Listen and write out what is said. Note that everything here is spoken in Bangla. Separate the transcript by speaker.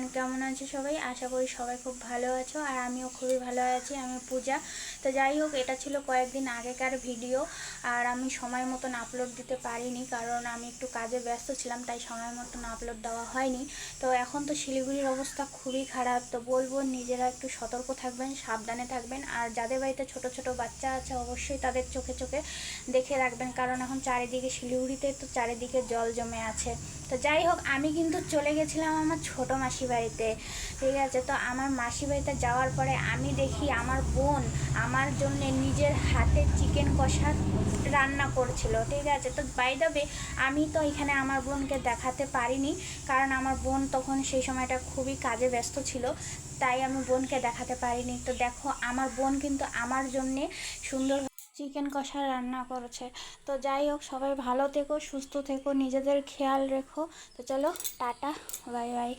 Speaker 1: এভরিওয়ান, কেমন আছো সবাই? আশা করি সবাই খুব ভালো আছো, আর আমিও খুবই ভালো আছি। আমি পূজা। তো যাই হোক, এটা ছিল কয়েকদিন আগেকার ভিডিও, আর আমি সময় মতন আপলোড দিতে পারিনি, কারণ আমি একটু কাজে ব্যস্ত ছিলাম, তাই সময় মতন আপলোড দেওয়া হয়নি। তো এখন তো শিলিগুড়ির অবস্থা খুবই খারাপ, তো বলবো নিজেরা একটু সতর্ক থাকবেন, সাবধানে থাকবেন, আর যাদের বাড়িতে ছোট ছোট বাচ্চা আছে অবশ্যই তাদের চোখে চোখে দেখে রাখবেন, কারণ এখন চারিদিকে শিলিগুড়িতে তো চারিদিকে জল জমে আছে। তো যাই হোক, আমি কিন্তু চলে গেছিলাম আমার ছোট মাসি বাড়িতে, ঠিক আছে? তো আমার মাসি বাড়িতে যাওয়ার পরে আমি দেখি আমার বোন আমার জন্য নিজের হাতে চিকেন কষা রান্না করছিল, ঠিক আছে? তো বাই দ্য ওয়ে, আমি তো এখানে আমার বোনকে দেখাতে পারিনি, কারণ আমার বোন তখন সেই সময়টা খুবই কাজে ব্যস্ত ছিল, তাই আমি বোনকে দেখাতে পারিনি। তো দেখো, আমার বোন কিন্তু আমার জন্যে সুন্দর চিকেন কষা রান্না করেছে। তো যাই হোক, সবাই ভালো থেকো, সুস্থ থেকো, নিজেদের খেয়াল রেখো। তো চলো, টাটা, বাই বাই।